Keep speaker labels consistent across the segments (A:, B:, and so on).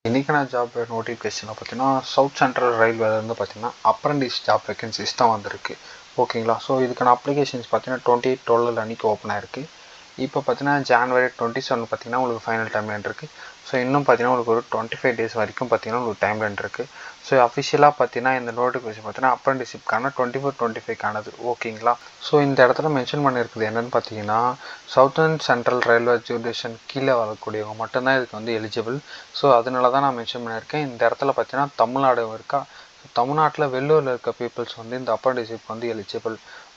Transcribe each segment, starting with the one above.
A: இன்றைக்கான ஜாப் நோட்டிஃபிகேஷனில் பார்த்தீங்கன்னா சவுத் சென்ட்ரல் ரயில்வேலேருந்து பார்த்தீங்கன்னா அப்ரண்டிஸ் ஜாப் வேகன்சிஸ் தான் வந்திருக்கு. ஓகேங்களா. ஸோ இதுக்கான அப்ளிகேஷன்ஸ் பார்த்தீங்கன்னா 28/12 அன்றைக்கி ஓப்பன் ஆயிருக்கு. இப்போ பார்த்தீங்கன்னா January 27 பார்த்தீங்கன்னா உங்களுக்கு ஃபைனல் டைம் லைன் இருக்குது. ஸோ இன்னும் பார்த்தீங்கன்னா உங்களுக்கு ஒரு 25 days வரைக்கும் பார்த்தீங்கன்னா உங்களுக்கு டைம் லைன் இருக்குது. ஸோ அஃபிஷியலாக பார்த்தீங்கன்னா இந்த நோட்டிஃபிகேஷன் பார்த்தீங்கன்னா அப்ரண்டிஷிப்கான 24-25 ஓகேங்களா. ஸோ இந்த இடத்துல மென்ஷன் பண்ணியிருக்குது என்னென்னு பார்த்தீங்கன்னா சவுத்தர்ன் சென்ட்ரல் ரயில்வே ஜூரிடிக்ஷன் கீழே வரக்கூடியவங்க மட்டும்தான் இதுக்கு வந்து எலிஜிபிள். ஸோ அதனால தான் நான் மென்ஷன் பண்ணியிருக்கேன். இந்த இடத்துல பார்த்தீங்கன்னா தமிழ்நாடு இருக்கா, தமிழ்நாட்டில் வெள்ளூரில் இருக்க பீப்புள்ஸ் வந்து இந்த அப்ரண்டிஷிப் வந்து எலிஜிபிள்.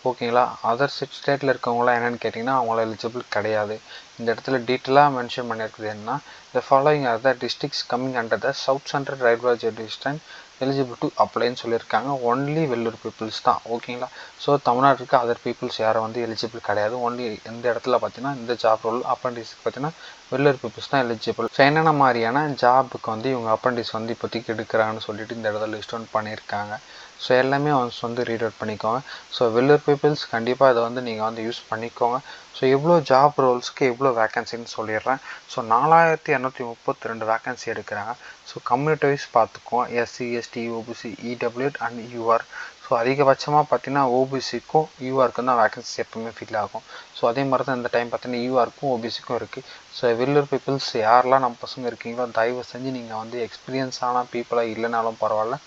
A: ஓகேங்களா. அதர் ஸ்டேட்டில் இருக்கவங்களாம் என்னென்னு கேட்டிங்கன்னா அவங்கள எலிஜிபிள் கிடையாது. இந்த இடத்துல டீட்டெயிலாக மென்ஷன் பண்ணியிருக்குது என்னன்னா the following are the districts coming under the South Central Railway Jurisdiction eligible to அப்ளைன்னு சொல்லியிருக்காங்க. ஒன்லி வெள்ளூர் பீப்புள்ஸ் தான். ஓகேங்களா. ஸோ தமிழ்நாட்டுக்கு அதர் பீப்புள்ஸ் யாரும் வந்து எலிஜிபிள் கிடையாது. ஒன்லி இந்த இடத்துல பார்த்தீங்கன்னா இந்த ஜாப் ரோல் அப்ரண்டிஸ்க்கு பார்த்தீங்கன்னா வெள்ளூர் பீப்புள்ஸ் தான் எலிஜிபிள். ஸோ என்னென்ன மாதிரியான ஜாபுக்கு வந்து இவங்க அப்ரண்டிஸ் வந்து இப்போதைக்கு எடுக்கிறாங்கன்னு சொல்லிட்டு இந்த இடத்துல லிஸ்ட் ஒன் பண்ணியிருக்காங்க. ஸோ எல்லாமே வந்து ரீட் அவுட் பண்ணிக்கோங்க. ஸோ வெள்ளூர் பீப்புள்ஸ் கண்டிப்பாக இதை வந்து நீங்கள் வந்து யூஸ் பண்ணிக்கோங்க. ஸோ எவ்வளோ ஜாப் ரோல்ஸ்க்கு எவ்வளோ வேக்கன்சின்னு சொல்லிடுறேன். ஸோ 4232 வேக்கன்சி எடுக்கிறாங்க. ஸோ கம்யூனிட்டி வைஸ் பார்த்துக்குவோம். SC, ST, OBC, EWS and UR. So அதிகபட்சமாக பார்த்தீங்கன்னா ஓபிசிக்கும் யூஆருக்கும் தான் வேக்கன்சி எப்பவுமே ஃபில் ஆகும். ஸோ அதே மாதிரி தான் இந்த டைம் பார்த்தீங்கன்னா யூஆருக்கும் ஓபிசிக்கும் இருக்குது. ஸோ வெள்ளூர் பீப்புள்ஸ் யாரெல்லாம் நம்ம பசங்க இருக்கீங்களோ தயவு செஞ்சு நீங்கள் வந்து எக்ஸ்பீரியன்ஸான பீப்புளாக இல்லைனாலும் பரவாயில்ல,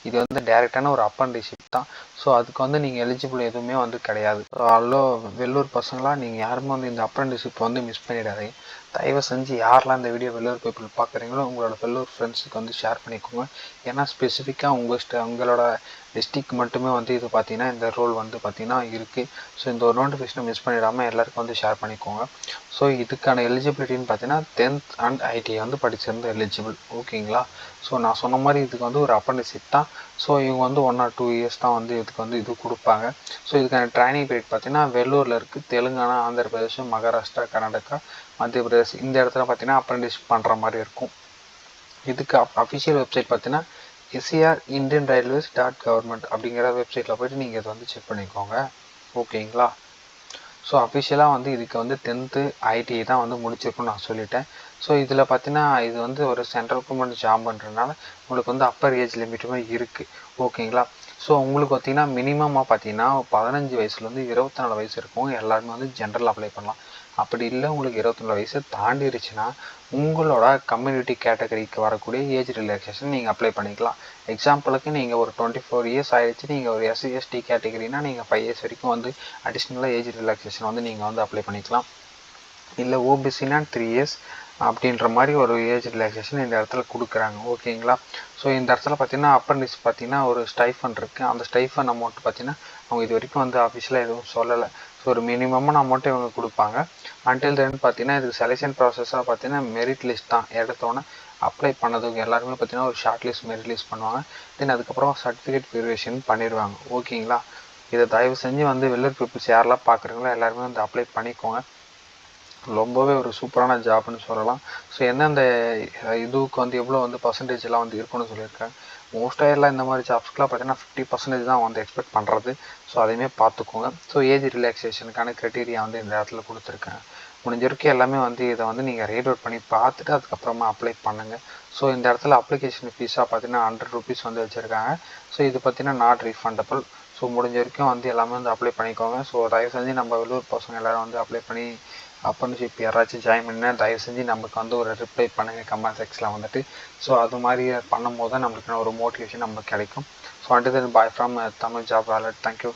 A: இது வந்து டேரெக்டான ஒரு அப்ரண்டிஷிப் தான். ஸோ அதுக்கு வந்து நீங்கள் எலிஜிபிள் எதுவுமே வந்து கிடையாது. ஸோ அல்லோ வெள்ளூர் பசங்களாக நீங்கள் யாருமே வந்து இந்த அப்ரண்டிஷிப் வந்து மிஸ் பண்ணிடாதீங்க. தயவு செஞ்சு யாரெல்லாம் இந்த வீடியோ வெள்ளூர் பீப்புள் பார்க்குறீங்களோ உங்களோட வெள்ளூர் ஃப்ரெண்ட்ஸுக்கு வந்து ஷேர் பண்ணிக்கோங்க. ஏன்னா ஸ்பெசிஃபிக்காக உங்களோட டிஸ்ட்ரிக்ட் மட்டுமே வந்து இது பார்த்தீங்கன்னா இந்த ரோல் வந்து பார்த்தீங்கன்னா இருக்குது. ஸோ இந்த ஒரு நோட்டிஃபிகேஷனை மிஸ் பண்ணிடாமல் எல்லாருக்கும் வந்து ஷேர் பண்ணிக்கோங்க. ஸோ இதுக்கான எலிஜிபிலிட்டின்னு பார்த்தீங்கன்னா 10th அண்ட் ஐடிஐ வந்து படிச்சிருந்து எலிஜிபிள். ஓகேங்களா. ஸோ நான் சொன்ன மாதிரி இதுக்கு வந்து ஒரு அப்ரண்டிஷிப் தான். ஸோ இவங்க வந்து 1 or 2 years தான் வந்து இதுக்கு வந்து இது கொடுப்பாங்க. ஸோ இதுக்கான ட்ரைனிங் பீரியட் பார்த்தீங்கன்னா வெள்ளூரில் இருக்குது. தெலுங்கானா, ஆந்திர பிரதேசம், மகாராஷ்டிரா, கர்நாடகா, மத்திய பிரதேஷ் இந்த இடத்துல பார்த்தீங்கன்னா அப்ரண்டிஷிப் பண்ணுற மாதிரி இருக்கும். இதுக்கு அஃபிஷியல் வெப்சைட் பார்த்தீங்கன்னா SCR-Indian-Railways.Government அப்படிங்கிற வெப்சைட்டில் போய்ட்டு நீங்கள் இதை வந்து செக் பண்ணிக்கோங்க. ஓகேங்களா. ஸோ அஃபிஷியலாக வந்து இதுக்கு வந்து 10th ஐடிஐ தான் வந்து முடிச்சிருக்குன்னு நான் சொல்லிட்டேன். ஸோ இதில் பார்த்தீங்கன்னா இது வந்து ஒரு சென்ட்ரல் கவர்மெண்ட் ஜாப் பண்ணுறதுனால உங்களுக்கு வந்து அப்பர் ஏஜ் லிமிட்டுமே இருக்குது. ஓகேங்களா. ஸோ உங்களுக்கு பார்த்தீங்கன்னா மினிமமாக பார்த்தீங்கன்னா 15 வயசுலேருந்து 24 வயசு இருக்கும். எல்லாருமே வந்து ஜென்ரல் அப்ளை பண்ணலாம். அப்படி இல்லை உங்களுக்கு 24 வயசு தாண்டிடுச்சுன்னா உங்களோட கம்யூனிட்டி கேட்டகரிக்கு வரக்கூடிய ஏஜ் ரிலாக்ஸேஷன் நீங்கள் அப்ளை பண்ணிக்கலாம். எக்ஸாம்பிளுக்கு நீங்கள் ஒரு 24 years ஆகிடுச்சு, நீங்கள் ஒரு எஸ்சி எஸ்டி கேட்டகரினா நீங்கள் 5 years வரைக்கும் வந்து அடிஷ்னலாக ஏஜ் ரிலாக்ஸேஷன் வந்து நீங்கள் வந்து அப்ளை பண்ணிக்கலாம். இல்லை ஓபிசினா 3 years அப்படின்ற மாதிரி ஒரு ஏஜ் ரிலாக்ஸேஷன் இந்த இடத்துல கொடுக்குறாங்க. ஓகேங்களா. ஸோ இந்த இடத்துல பார்த்தீங்கன்னா அப்ரண்டிஸ் பார்த்தீங்கன்னா ஒரு ஸ்டைஃபன் இருக்குது. அந்த ஸ்டைஃபன் அமௌண்ட் பார்த்தீங்கன்னா அவங்க இது வரைக்கும் வந்து ஆஃபீஸில் எதுவும் சொல்லலை. ஸோ ஒரு மினிமமான அமௌண்ட்டு இவங்க கொடுப்பாங்க. அன்டில் தென் பார்த்தீங்கன்னா இதுக்கு செலெக்ஷன் ப்ராசஸாக பார்த்தீங்கன்னா மெரிட் லிஸ்ட் தான். எடுத்தோன்னே அப்ளை பண்ணதுக்கு எல்லாருமே பார்த்தீங்கன்னா ஒரு ஷார்ட் லிஸ்ட் மெரிட் லிஸ்ட் பண்ணுவாங்க. தென் அதுக்கப்புறம் சர்டிஃபிகேட் வெரிஃபிகேஷன் பண்ணிடுவாங்க. ஓகேங்களா. இதை தயவு செஞ்சு வந்து வெள்ளூர் பீப்புள்ஸ் யாரெல்லாம் பார்க்குறீங்களோ எல்லாருமே வந்து அப்ளை பண்ணிக்கோங்க. ரொம்பவே ஒரு சூப்பரான ஜாப்னு சொல்லலாம். ஸோ எந்தெந்த இதுக்கு வந்து எவ்வளோ வந்து பர்சன்டேஜ்லாம் வந்து இருக்குன்னு சொல்லியிருக்காங்க. மோஸ்ட்டாக எல்லாம் இந்த மாதிரி ஜாப்ஸ்க்குலாம் பார்த்தீங்கன்னா 50% தான் வந்து எக்ஸ்பெக்ட் பண்ணுறது. ஸோ அதையுமே பார்த்துக்கோங்க. ஸோ ஏஜ் ரிலாக்ஸேஷனுக்கான க்ரைட்டீரியா வந்து இந்த இடத்துல கொடுத்துருக்காங்க. முடிஞ்ச வரைக்கும் எல்லாமே வந்து இதை வந்து நீங்கள் ரீட் அவுட் பண்ணி பார்த்துட்டு அதுக்கப்புறமா அப்ளை பண்ணுங்கள். ஸோ இந்த இடத்துல அப்ளிகேஷன் ஃபீஸாக பார்த்தீங்கன்னா 100 rupees வந்து வச்சுருக்காங்க. ஸோ இது பார்த்தீங்கன்னா நாட் ரீஃபண்டபிள். ஸோ முடிஞ்ச வரைக்கும் வந்து எல்லாமே வந்து அப்ளை பண்ணிக்கோங்க. ஸோ தயவு செஞ்சு நம்ம வெள்ளூர் பசங்க எல்லோரும் வந்து அப்ளை பண்ணி அப்ரண்டிஷிப் யாராச்சும் ஜாயின் பண்ணால் தயவு செஞ்சு நமக்கு வந்து ஒரு ரிப்ளை பண்ணுங்கள் கமெண்ட் செக்ஷனில் வந்துட்டு. ஸோ அது மாதிரி பண்ணும்போது தான் நம்மளுக்கு ஒரு மோட்டிவேஷன் நமக்கு கிடைக்கும். So until then bye from Tamil job wallet. Thank you.